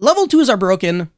Level 2s are broken.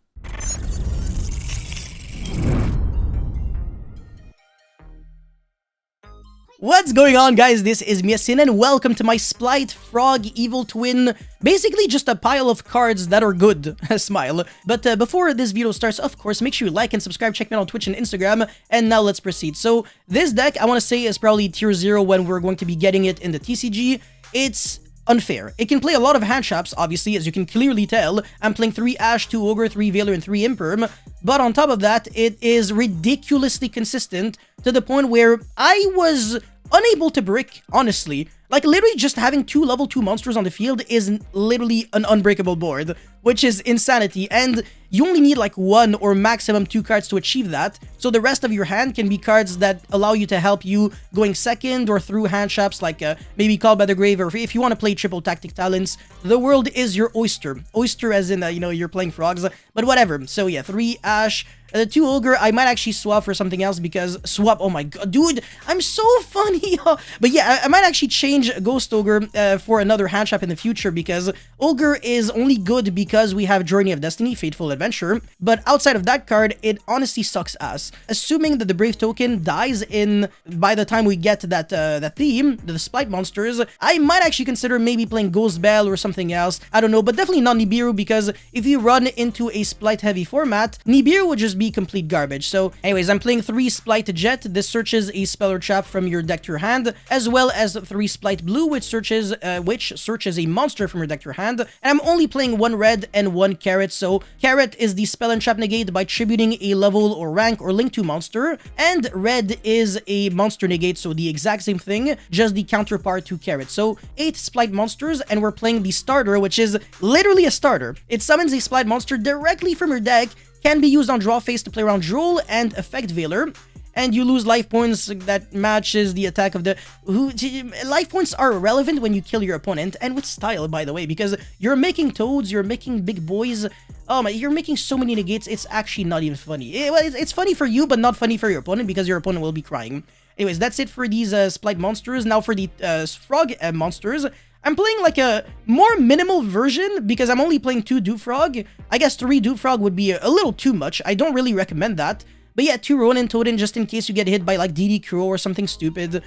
What's going on, guys? This is Miasin and welcome to my Splight Frog Evil Twin. Basically just a pile of cards that are good. Smile. But before this video starts, of course, make sure you like and subscribe, check me out on Twitch and Instagram, and now let's proceed. So this deck, I want to say, is probably tier 0 when we're going to be getting it in the TCG. It's unfair. It can play a lot of hand traps, obviously, as you can clearly tell. I'm playing 3 Ash, 2 Ogre, 3 Veiler, and 3 Imperm. But on top of that, it is ridiculously consistent to the point where I was unable to brick, honestly. Like, literally just having 2 level 2 monsters on the field is literally an unbreakable board, which is insanity, and you only need like 1 or maximum 2 cards to achieve that, so the rest of your hand can be cards that allow you to help you going second or through hand traps like maybe Called by the Grave, or if you want to play triple tactic talents, the world is your oyster. Oyster as in, you know, you're playing frogs, but whatever. So yeah, 3 Ash, 2 Ogre, I might actually swap for something else because swap, oh my god, dude, I'm so funny. But yeah, I might actually change Ghost Ogre for another hand trap in the future because Ogre is only good because we have Journey of Destiny, Fateful Adventure, but outside of that card, it honestly sucks ass. Assuming that the Brave token dies by the time we get to that theme, the Splight monsters, I might actually consider maybe playing Ghost Bell or something else, I don't know, but definitely not Nibiru because if you run into a Splight heavy format, Nibiru would just be complete garbage. So anyways, I'm playing 3 Splight Jet. This searches a spell or trap from your deck to your hand, as well as 3 Splight Blue, which searches a monster from your deck to your hand. And I'm only playing 1 red and 1 carrot. So carrot is the spell and trap negate by tributing a level or rank or link to monster, and red is a monster negate, so the exact same thing, just the counterpart to carrot. So 8 Splight monsters, and we're playing the starter, which is literally a starter. It summons a Splight monster directly from your deck, can be used on draw phase to play around Droll and Effect Veiler, and you lose life points that matches the attack of the... Life points are relevant when you kill your opponent, and with style, by the way, because you're making toads, you're making big boys, oh my, you're making so many negates, it's actually not even funny. It's funny for you, but not funny for your opponent, because your opponent will be crying. Anyways, that's it for these Splight monsters. Now for the Frog monsters, I'm playing like a more minimal version because I'm only playing 2 Doofrog. I guess 3 Doofrog would be a little too much. I don't really recommend that. But yeah, 2 Ronin Totem just in case you get hit by like DD Crow or something stupid.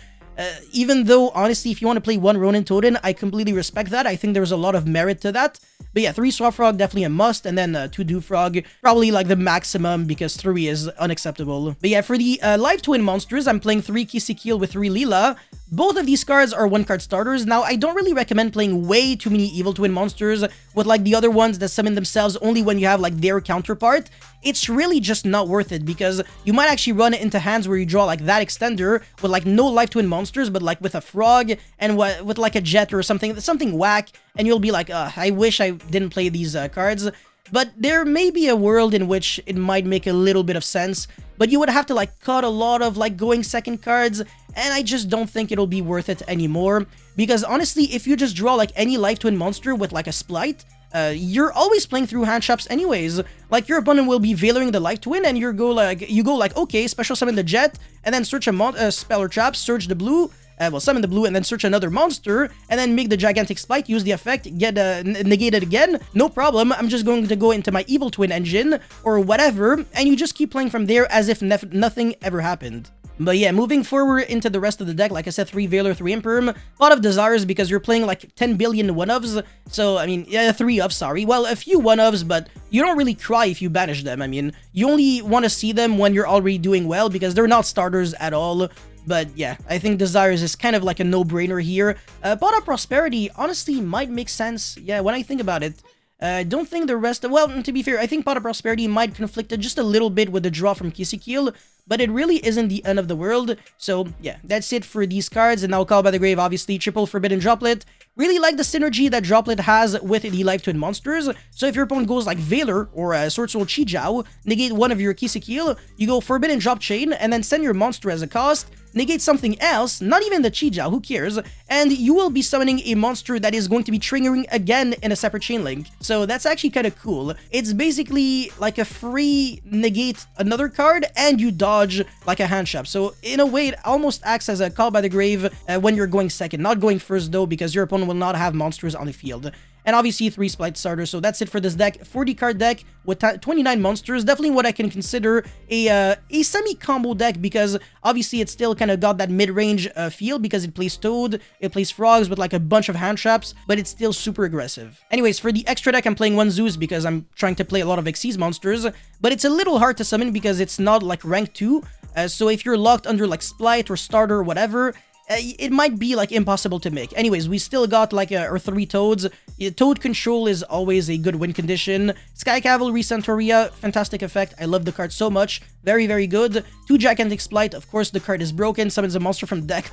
Even though, honestly, if you want to play 1 Ronin Totem, I completely respect that. I think there's a lot of merit to that. But yeah, 3 Swap Frog, definitely a must, and then 2 Doofrog, probably like the maximum because 3 is unacceptable. But yeah, for the Live Twin monsters, I'm playing 3 Kisikil with 3 Leela. Both of these cards are 1-card starters. Now, I don't really recommend playing way too many Evil Twin monsters with like the other ones that summon themselves only when you have like their counterpart. It's really just not worth it because you might actually run it into hands where you draw like that extender with like no Live Twin monsters, but like with a frog and with like a jet or something whack, and you'll be like, I wish I didn't play these cards. But there may be a world in which it might make a little bit of sense, but you would have to like cut a lot of like going second cards, and I just don't think it'll be worth it anymore. Because honestly, if you just draw like any Live Twin monster with like a Splight, you're always playing through hand traps anyways. Like your opponent will be Veilering the Live Twin, and you go like okay, special summon the jet, and then search a spell or trap, search the blue. Well, summon the blue and then search another monster, and then make the gigantic Splight, use the effect, get negated again, no problem. I'm just going to go into my Evil Twin engine, or whatever, and you just keep playing from there as if nothing ever happened. But yeah, moving forward into the rest of the deck, like I said, 3 Veiler, 3 Imperm, a lot of Desires because you're playing like 10 billion 1-ofs, so, I mean, yeah, 3-ofs, sorry. Well, a few 1-ofs, but you don't really cry if you banish them. I mean, you only want to see them when you're already doing well because they're not starters at all. But yeah, I think Desires is kind of like a no-brainer here. Pot of Prosperity honestly might make sense, yeah, when I think about it. I don't think the rest... Well, to be fair, I think Pot of Prosperity might conflict just a little bit with the draw from Kisikil, but it really isn't the end of the world. So yeah, that's it for these cards. And now Called by the Grave, obviously, triple Forbidden Droplet. Really like the synergy that Droplet has with the Live Twin monsters. So if your opponent goes like Veiler or Sword Soul Chijiao, negate one of your Kisikil, you go Forbidden Drop Chain, and then send your monster as a cost, negate something else, not even the Chijiao, who cares, and you will be summoning a monster that is going to be triggering again in a separate chain link. So that's actually kind of cool. It's basically like a free negate another card, and you dodge like a hand trap. So in a way, it almost acts as a Call by the Grave when you're going second. Not going first though, because your opponent will not have monsters on the field. and obviously 3 Splight starters. So that's it for this deck. 40 card deck with 29 monsters. Definitely what I can consider a semi-combo deck, because obviously it's still kind of got that mid-range feel because it plays Toad, it plays Frogs with like a bunch of hand traps, but it's still super aggressive. Anyways, for the extra deck, I'm playing 1 Zeus because I'm trying to play a lot of Xyz monsters, but it's a little hard to summon because it's not like rank 2. So if you're locked under like Splight or Starter or whatever, it might be like impossible to make. Anyways, we still got like our 3 Toads. Toad control is always a good win condition. Sky Cavalry Centauria, fantastic effect. I love the card so much. Very, very good. 2 Gigantic Splight. Of course, the card is broken. Summons a monster from deck.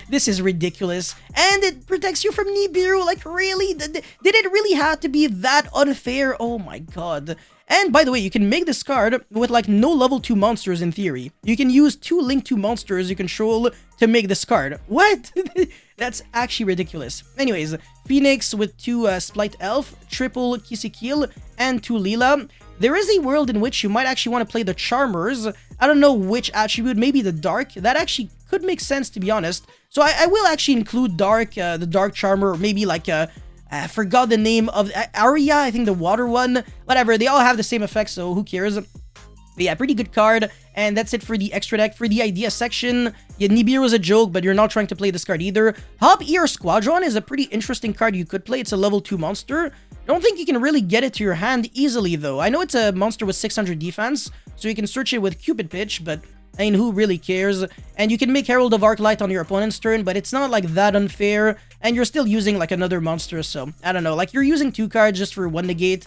This is ridiculous. And it protects you from Nibiru. Like, really? Did it really have to be that unfair? Oh my god. And by the way, you can make this card with like no level 2 monsters in theory. You can use 2 Link 2 monsters you control to make this card. What? That's actually ridiculous. Anyways, Phoenix with 2 Splight Elf, triple Kisikil, and 2 Leela. There is a world in which you might actually want to play the Charmers. I don't know which attribute, maybe the Dark. That actually could make sense, to be honest. So I will actually include Dark, the Dark Charmer, or maybe like I forgot the name of Aria, I think the water one. Whatever, they all have the same effect, so who cares? But yeah, pretty good card. And that's it for the extra deck. For the idea section, yeah, Nibiru is a joke, but you're not trying to play this card either. Hop Ear Squadron is a pretty interesting card you could play. It's a level 2 monster. I don't think you can really get it to your hand easily, though. I know it's a monster with 600 defense, so you can search it with Cupid Pitch, but I mean, who really cares? And you can make Herald of Arclight on your opponent's turn, but it's not like that unfair, and you're still using like another monster, so I don't know, like you're using 2 cards just for 1 negate.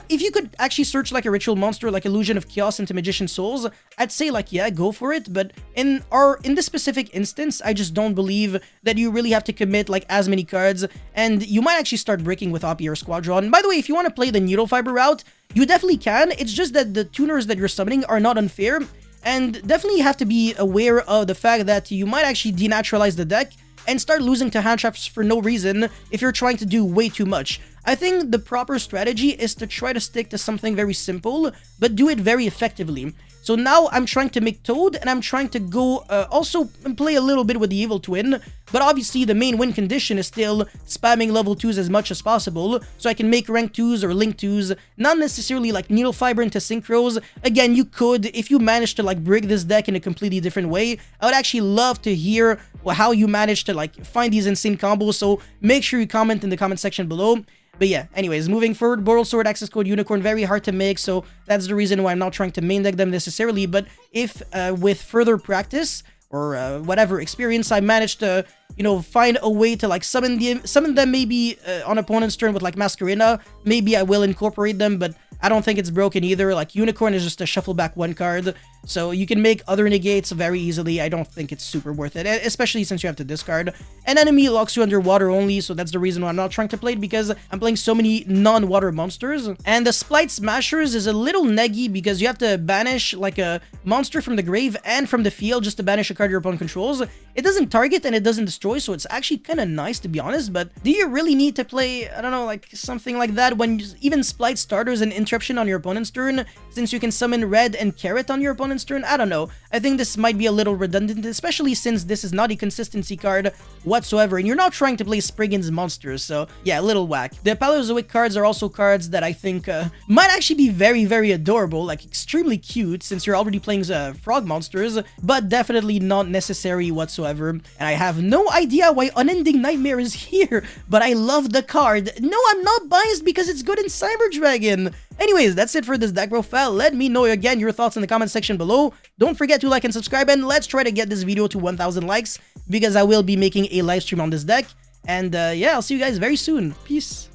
If you could actually search like a ritual monster like Illusion of Chaos into Magician Souls, I'd say like, yeah, go for it, but in this specific instance, I just don't believe that you really have to commit like as many cards, and you might actually start breaking with Hop Ear Squadron. And by the way, if you want to play the Needle Fiber route, you definitely can. It's just that the tuners that you're summoning are not unfair, and definitely have to be aware of the fact that you might actually denaturalize the deck and start losing to hand traps for no reason if you're trying to do way too much. I think the proper strategy is to try to stick to something very simple, but do it very effectively. So now I'm trying to make Toad, and I'm trying to go also play a little bit with the Evil Twin, but obviously the main win condition is still spamming level 2s as much as possible, so I can make rank 2s or link 2s, not necessarily like Needle Fiber into Synchros. Again, you could, if you manage to like break this deck in a completely different way. I would actually love to hear how you manage to like find these insane combos, so make sure you comment in the comment section below. But yeah, anyways, moving forward, Boral Sword, Access Code, Unicorn, very hard to make, so that's the reason why I'm not trying to main deck them necessarily. But if with further practice or whatever experience, I managed to, you know, find a way to like summon them maybe on opponent's turn with like Masquerena, maybe I will incorporate them, but I don't think it's broken either. Like Unicorn is just a shuffle back 1 card, so you can make other negates very easily. I don't think it's super worth it, especially since you have to discard. An enemy locks you underwater only, so that's the reason why I'm not trying to play it, because I'm playing so many non-water monsters. And the Splight Smashers is a little neggy because you have to banish like a monster from the grave and from the field just to banish a card your opponent controls. It doesn't target and it doesn't destroy, so it's actually kind of nice, to be honest, but do you really need to play, I don't know, like something like that when even Splight starters and interruption on your opponent's turn, since you can summon Red and Carrot on your opponent's turn? I don't know. I think this might be a little redundant, especially since this is not a consistency card whatsoever, and you're not trying to play Spriggan's monsters, so yeah, a little whack. The Paleozoic cards are also cards that I think might actually be very, very adorable, like extremely cute, since you're already playing frog monsters, but definitely not necessary whatsoever. And I have no idea why Unending Nightmare is here, but I love the card. No, I'm not biased because it's good in Cyber Dragon. Anyways, that's it for this deck profile. Let me know again your thoughts in the comment section below. Don't forget to like and subscribe, and let's try to get this video to 1,000 likes, because I will be making a live stream on this deck. And yeah, I'll see you guys very soon. Peace.